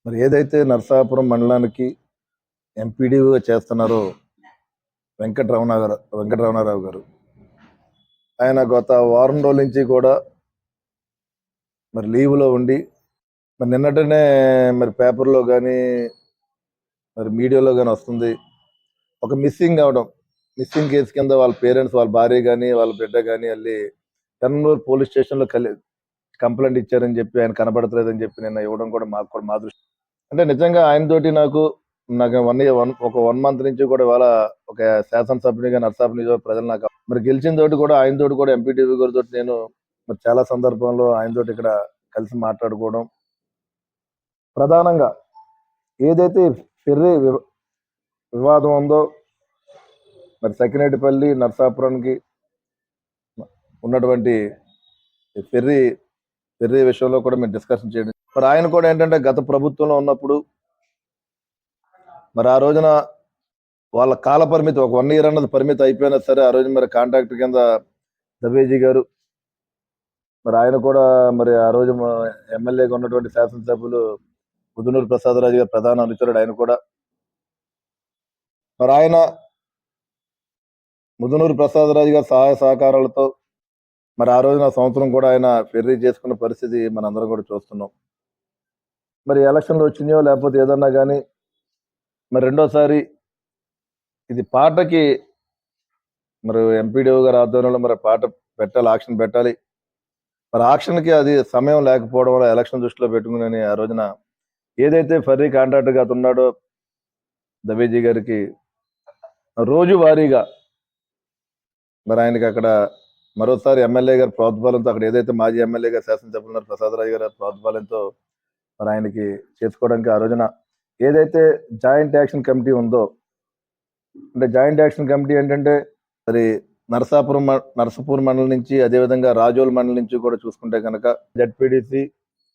మరి ఏదైతే నరసాపురం మండలానికి ఎంపీడీఓగా చేస్తున్నారో వెంకటరమణారావు గారు, ఆయన గత వారం రోజుల నుంచి కూడా మరి లీవ్లో ఉండి మరి నిన్నటనే మరి పేపర్లో కానీ మరి మీడియాలో కానీ వస్తుంది ఒక మిస్సింగ్ కేసు కింద వాళ్ళ పేరెంట్స్, వాళ్ళ భార్య కానీ వాళ్ళ బిడ్డ కానీ వెళ్ళి కర్నూలు పోలీస్ స్టేషన్లో కంప్లైంట్ ఇచ్చారని చెప్పి ఆయన కనబడతలేదని చెప్పి నిన్న ఇవ్వడం కూడా మాకు కూడా మా దృష్టి. అంటే నిజంగా ఆయనతోటి నాకు ఒక 1 మంత్ నుంచి కూడా ఇవాళ ఒక శాసనసభ్యునిగా నరసాపురం నియోజకవర్గ ప్రజలు నాకు మరి గెలిచిన తోటి కూడా ఆయనతోటి కూడా ఎంపీటీవీ గారితో నేను మరి చాలా సందర్భంలో ఆయనతోటి ఇక్కడ కలిసి మాట్లాడుకోవడం, ప్రధానంగా ఏదైతే ఫెర్రీ వివాదం ఉందో మరి సకినేటిపల్లి నరసాపురానికి ఉన్నటువంటి ఫెర్రీ విషయంలో కూడా మేము డిస్కషన్ చేయడం. మరి ఆయన కూడా ఏంటంటే గత ప్రభుత్వంలో ఉన్నప్పుడు మరి ఆ రోజున వాళ్ళ కాల పరిమితి ఒక 1 year అన్నది పరిమితి అయిపోయినా సరే ఆ రోజు మరి కాంట్రాక్టర్ కింద దవేజీ గారు మరి ఆయన కూడా మరి ఆ రోజు ఎమ్మెల్యేగా ఉన్నటువంటి శాసనసభ్యులు ముదునూరు ప్రసాదరాజు గారు ప్రధాన అనుచరుడు. ఆయన కూడా మరి ఆయన ముదునూరు ప్రసాదరాజు గారి సహాయ సహకారాలతో మరి ఆ రోజున సంవత్సరం కూడా ఆయన ఫెర్రీ చేసుకున్న పరిస్థితి మనందరం కూడా చూస్తున్నాం. మరి ఎలక్షన్లు వచ్చినాయో లేకపోతే ఏదన్నా కానీ మరి రెండోసారి ఇది పాటకి మరి ఎంపీడీఓ గారి ఆధ్వర్యంలో మరి పాట పెట్టాలి, ఆక్షన్ పెట్టాలి. మరి ఆక్షన్కి అది సమయం లేకపోవడం వల్ల ఎలక్షన్ దృష్టిలో పెట్టుకుని ఆ రోజున ఏదైతే ఫెర్రీ కాంట్రాక్టర్ గా ఉన్నాడో దవేజీ గారికి రోజు వారీగా మరి ఆయనకి అక్కడ మరోసారి ఎమ్మెల్యే గారి ప్రోద్బలంతో అక్కడ ఏదైతే మాజీ ఎమ్మెల్యే గారు శాసనసభ్యులు ఉన్నారు ప్రసాదరాజు గారి ప్రోద్బలంతో మరి ఆయనకి చేసుకోవడానికి ఆ రోజున ఏదైతే జాయింట్ యాక్షన్ కమిటీ ఉందో, అంటే జాయింట్ యాక్షన్ కమిటీ ఏంటంటే మరి నరసాపూర్ మండలం నుంచి అదేవిధంగా రాజోల్ మండలం నుంచి కూడా చూసుకుంటే కనుక జడ్పీడీసీ,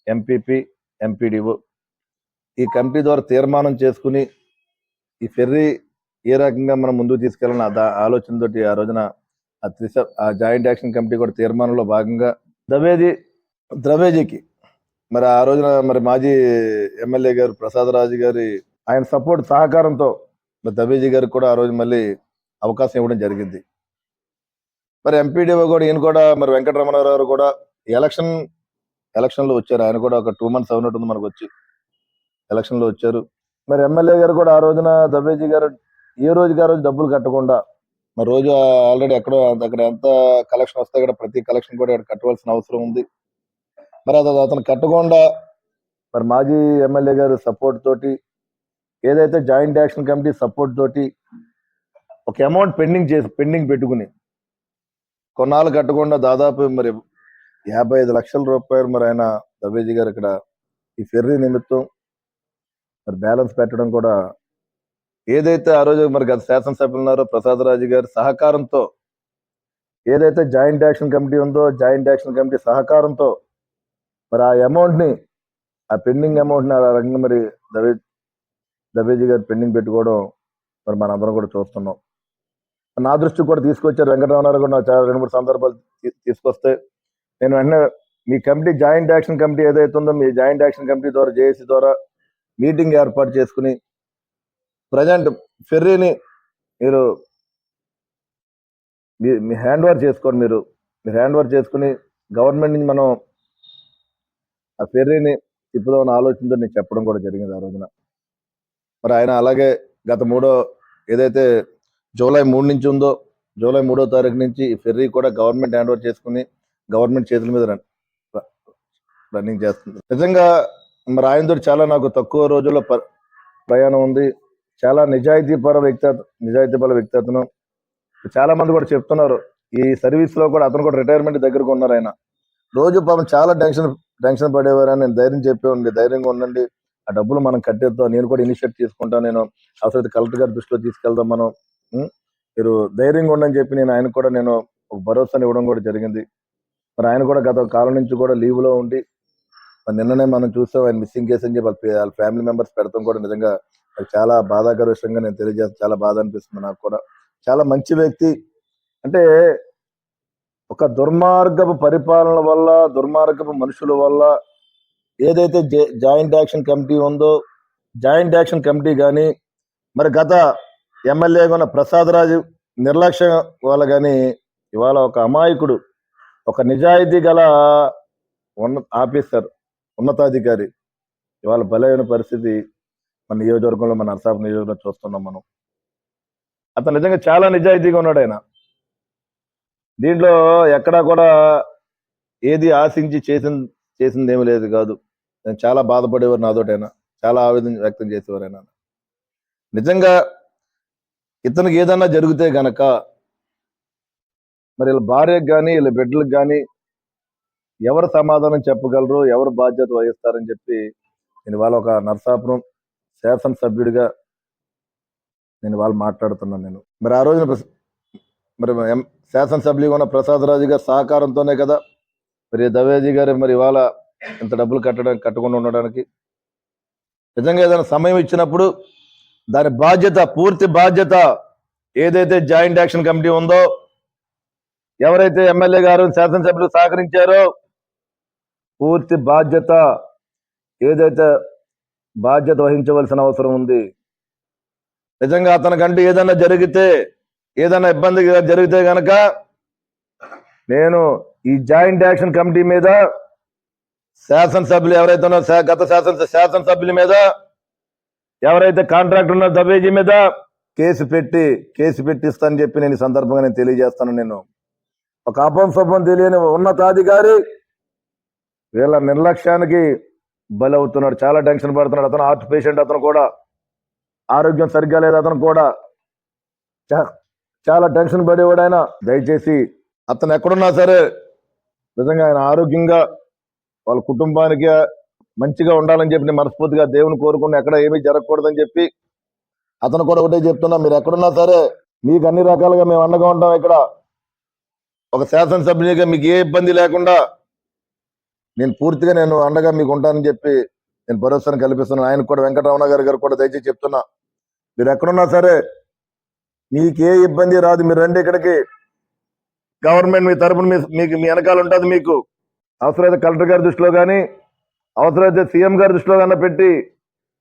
ఎంపీపీ, ఎంపీడీఓ ఈ కమిటీ ద్వారా తీర్మానం చేసుకుని ఈ ఫెర్రీ ఏ రకంగా మనం ముందుకు తీసుకెళ్ళాలని ఆలోచనతోటి ఆ రోజున ఆ జాయింట్ యాక్షన్ కమిటీ కూడా తీర్మానంలో భాగంగా ద్రవేజీకి మరి ఆ రోజున మరి మాజీ ఎమ్మెల్యే గారు ప్రసాదరాజు గారి ఆయన సపోర్ట్ సహకారంతో మరి దవేజీ గారికి కూడా ఆ రోజు మళ్ళీ అవకాశం ఇవ్వడం జరిగింది. మరి ఎంపీడీఓ కూడా ఈయన కూడా మరి వెంకటరమణారావు కూడా ఎలక్షన్లో వచ్చారు. ఆయన కూడా ఒక 2 months అవునట్టుంది మనకు వచ్చి ఎలక్షన్లో వచ్చారు. మరి ఎమ్మెల్యే గారు కూడా ఆ రోజున దవేజీ గారు ఏ రోజుకి ఆ రోజు డబ్బులు కట్టకుండా మరి రోజు ఆల్రెడీ ఎక్కడో అక్కడ ఎంత కలెక్షన్ వస్తే కూడా ప్రతి కలెక్షన్ కూడా కట్టవలసిన అవసరం ఉంది. మరి అది అతను కట్టకుండా మరి మాజీ ఎమ్మెల్యే గారు సపోర్ట్ తోటి ఏదైతే జాయింట్ యాక్షన్ కమిటీ సపోర్ట్ తోటి ఒక అమౌంట్ పెండింగ్ పెట్టుకుని కొన్నాళ్ళు కట్టకుండా దాదాపు మరి 55 లక్షల రూపాయలు మరి ఆయన దవేజీ గారు ఇక్కడ ఈ ఫెర్రీ నిమిత్తం మరి బ్యాలెన్స్ పెట్టడం కూడా ఏదైతే ఆ రోజు మరి గత శాసనసభ్యులు ఉన్నారో ప్రసాదరాజు గారి సహకారంతో ఏదైతే జాయింట్ యాక్షన్ కమిటీ ఉందో జాయింట్ యాక్షన్ కమిటీ సహకారంతో మరి ఆ పెండింగ్ అమౌంట్ ని ఆ రకంగా మరి దవేజీ గారు పెండింగ్ పెట్టుకోవడం మరి మనందరం కూడా చూస్తున్నాం. నా దృష్టికి కూడా తీసుకొచ్చారు వెంకటరమణారావు కూడా చాలా 2-3 సందర్భాలు తీసుకొస్తే నేను వెంటనే మీ కమిటీ జాయింట్ యాక్షన్ కమిటీ ఏదైతే ఉందో మీ జాయింట్ యాక్షన్ కమిటీ ద్వారా జేఏసీ ద్వారా మీటింగ్ ఏర్పాటు చేసుకుని ప్రజెంట్ ఫెర్రీని మీరు మీ హ్యాండ్ ఓవర్ చేసుకోండి. మీరు హ్యాండ్ ఓవర్ చేసుకుని గవర్నమెంట్ నుంచి మనం ఆ ఫెర్రీని తిప్పుదామని ఆలోచనతో నేను చెప్పడం కూడా జరిగింది ఆ రోజున. మరి ఆయన అలాగే గత ఏదైతే జూలై 3 నుంచి ఉందో జూలై 3వ తారీఖు నుంచి ఈ ఫెర్రీ కూడా గవర్నమెంట్ హ్యాండ్ ఓవర్ చేసుకుని గవర్నమెంట్ చేతుల మీద రన్నింగ్ చేస్తుంది. నిజంగా మరి ఆయనతో చాలా నాకు తక్కువ రోజుల్లో ప్రయాణం ఉంది. చాలా నిజాయితీపర వ్యక్తి అతను. చాలా మంది కూడా చెప్తున్నారు ఈ సర్వీస్ లో కూడా అతను కూడా రిటైర్మెంట్ దగ్గరకు ఉన్నారు. ఆయన రోజు పాపం చాలా టెన్షన్ పడేవారు. నేను ధైర్యం చెప్పేవాడిని, ధైర్యంగా ఉండండి, ఆ డబ్బులు మనం కట్టేద్దాం, నేను కూడా ఇనిషియేట్ తీసుకుంటాను, నేను అవసరం కలెక్టర్ గారి దృష్టిలో తీసుకెళ్దాం, మనం మీరు ధైర్యంగా ఉండని చెప్పి ఆయన కూడా నేను ఒక భరోసాని ఇవ్వడం కూడా జరిగింది. మరి ఆయన కూడా గత కాలం నుంచి కూడా లీవ్ లో ఉండి నిన్ననే మనం చూసాం ఆయన మిస్సింగ్ కేసు అని చెప్పి వాళ్ళ ఫ్యామిలీ మెంబర్స్ పెడతాం కూడా నిజంగా చాలా బాధాకర విషయంగా నేను తెలియజేస్తాను. చాలా బాధ అనిపిస్తుంది నాకు కూడా. చాలా మంచి వ్యక్తి. అంటే ఒక దుర్మార్గపు పరిపాలన వల్ల, దుర్మార్గపు మనుషుల వల్ల ఏదైతే జాయింట్ యాక్షన్ కమిటీ ఉందో, జాయింట్ యాక్షన్ కమిటీ కానీ, మరి గత ఎమ్మెల్యేగా ఉన్న ప్రసాద్ రాజు నిర్లక్ష్యం వల్ల కానీ ఇవాళ ఒక అమాయకుడు, ఒక నిజాయితీ గల ఆఫీసర్, ఉన్నతాధికారి ఇవాళ బలైన పరిస్థితి మన నియోజకవర్గంలో, మన నరసాపురం నియోజకవర్గంలో చూస్తున్నాం మనం. అతను నిజంగా చాలా నిజాయితీగా ఉన్నాడు ఆయన. దీంట్లో ఎక్కడా కూడా ఏది ఆశించి చేసింది ఏమీ లేదు కాదు. నేను చాలా బాధపడేవారు నాతోటైనా, చాలా ఆవేదన వ్యక్తం చేసేవారు ఆయన. నిజంగా ఇతనికి ఏదన్నా జరిగితే గనక మరి వీళ్ళ భార్యకు కానీ, వీళ్ళ బిడ్డలకు కానీ ఎవరు సమాధానం చెప్పగలరు, ఎవరు బాధ్యత వహిస్తారని చెప్పి నేను ఇవాళ ఒక నరసాపురం శాసనసభ్యుడిగా నేను వాళ్ళు మాట్లాడుతున్నాను. నేను మరి ఆ రోజున మరి శాసనసభ్యులుగా ఉన్న ప్రసాద్ రాజు గారి సహకారంతోనే కదా మరి దవేజీ గారు మరి ఇవాళ ఇంత డబ్బులు కట్టకుండా ఉండడానికి. నిజంగా ఏదైనా సమయం ఇచ్చినప్పుడు దాని బాధ్యత, పూర్తి బాధ్యత ఏదైతే జాయింట్ యాక్షన్ కమిటీ ఉందో, ఎవరైతే ఎమ్మెల్యే గారు శాసనసభ్యులు సహకరించారో పూర్తి బాధ్యత, ఏదైతే బాధ్యత వహించవలసిన అవసరం ఉంది. నిజంగా అతనికంటే ఏదైనా జరిగితే, ఏదైనా ఇబ్బంది జరిగితే గనక నేను ఈ జాయింట్ యాక్షన్ కమిటీ మీద, శాసనసభ్యులు ఎవరైతే ఉన్నారో గత శాసనసభ్యుల మీద, ఎవరైతే కాంట్రాక్టర్ ఉన్నారో దబేజీ మీద కేసు పెట్టిస్తానని చెప్పి నేను ఈ సందర్భంగా నేను తెలియజేస్తాను. నేను ఒక అపంశుభం తెలియని ఉన్నతాధికారి వీళ్ళ నిర్లక్ష్యానికి బలవుతున్నాడు, చాలా టెన్షన్ పడుతున్నాడు. అతను హార్ట్ పేషెంట్, అతను కూడా ఆరోగ్యం సరిగ్గా లేదు, అతను కూడా చాలా టెన్షన్ పడేవాడు ఆయన. దయచేసి అతను ఎక్కడున్నా సరే నిజంగా ఆయన ఆరోగ్యంగా వాళ్ళ కుటుంబానికి మంచిగా ఉండాలని చెప్పి నేను మనస్ఫూర్తిగా దేవుని కోరుకుని ఎక్కడ ఏమీ జరగకూడదని చెప్పి అతను కూడా ఒకటే చెప్తున్నా, మీరు ఎక్కడున్నా సరే మీకు అన్ని రకాలుగా మేము అండగా ఉంటాం. ఇక్కడ ఒక శాసనసభ్యునిగా మీకు ఏ ఇబ్బంది లేకుండా నేను పూర్తిగా నేను అండగా మీకు ఉంటానని చెప్పి నేను భరోసాను కల్పిస్తున్నాను. ఆయన కూడా వెంకటరమణ గారు కూడా దయచేసి చెప్తున్నా, మీరు ఎక్కడున్నా సరే మీకు ఏ ఇబ్బంది రాదు, మీరు రండి ఇక్కడికి. గవర్నమెంట్ మీ తరపున మీకు మీ వెనకాల ఉంటుంది. మీకు అవసరమైతే కలెక్టర్ గారి దృష్టిలో కానీ, అవసరమైతే సీఎం గారి దృష్టిలో కన్నా పెట్టి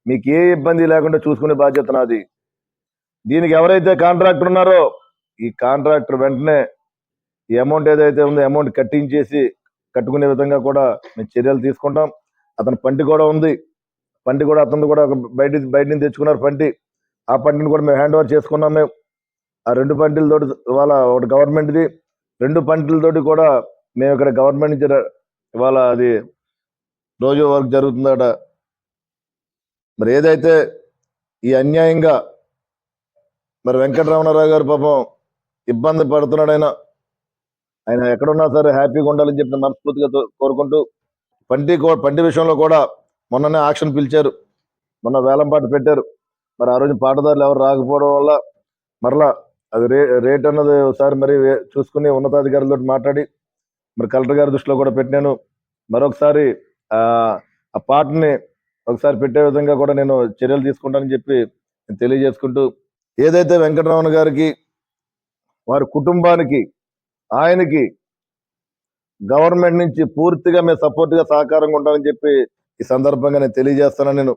మీకు ఏ ఇబ్బంది లేకుండా చూసుకునే బాధ్యత నాది. దీనికి ఎవరైతే కాంట్రాక్టర్ ఉన్నారో ఈ కాంట్రాక్టర్ వెంటనే ఈ అమౌంట్ ఏదైతే ఉందో అమౌంట్ కట్టుకునే విధంగా కూడా మేము చర్యలు తీసుకుంటాం. అతని పంటి కూడా ఉంది, పంటి కూడా అతను కూడా బయట నుంచి తెచ్చుకున్నారు పంటి. ఆ పంటిని కూడా మేము హ్యాండ్ ఓవర్ చేసుకున్నాం. మేము ఆ 2 పంటిలతోటి ఇవాళ ఒకటి గవర్నమెంట్ది, 2 పంటిలతోటి కూడా మేము ఇక్కడ గవర్నమెంట్ నుంచి ఇవాళ అది రోజు వర్క్ జరుగుతుందట. మరి ఏదైతే ఈ అన్యాయంగా మరి వెంకటరమణారావు గారు పాపం ఇబ్బంది పడుతున్నాడు. ఆయన ఎక్కడున్నా సరే హ్యాపీగా ఉండాలని చెప్పి మనస్ఫూర్తిగా కోరుకుంటూ, పంటి విషయంలో కూడా మొన్ననే ఆక్షన్ పిలిచారు, మొన్న వేలంపాట పెట్టారు. మరి ఆ రోజు పాటదారులు ఎవరు రాకపోవడం వల్ల మరలా అది రేట్ అన్నది ఒకసారి మరి చూసుకుని ఉన్నతాధికారులతో మాట్లాడి మరి కలెక్టర్ గారి దృష్టిలో కూడా పెట్టినాను. మరొకసారి ఆ పాటని ఒకసారి పెట్టే విధంగా కూడా నేను చర్యలు తీసుకుంటానని చెప్పి నేను తెలియజేసుకుంటూ, ఏదైతే వెంకటరమణ గారికి, వారి కుటుంబానికి, ఆయనకి గవర్నమెంట్ నుంచి పూర్తిగా మేము సపోర్ట్గా సహకారంగా ఉంటానని చెప్పి ఈ సందర్భంగా నేను తెలియజేస్తాను. నేను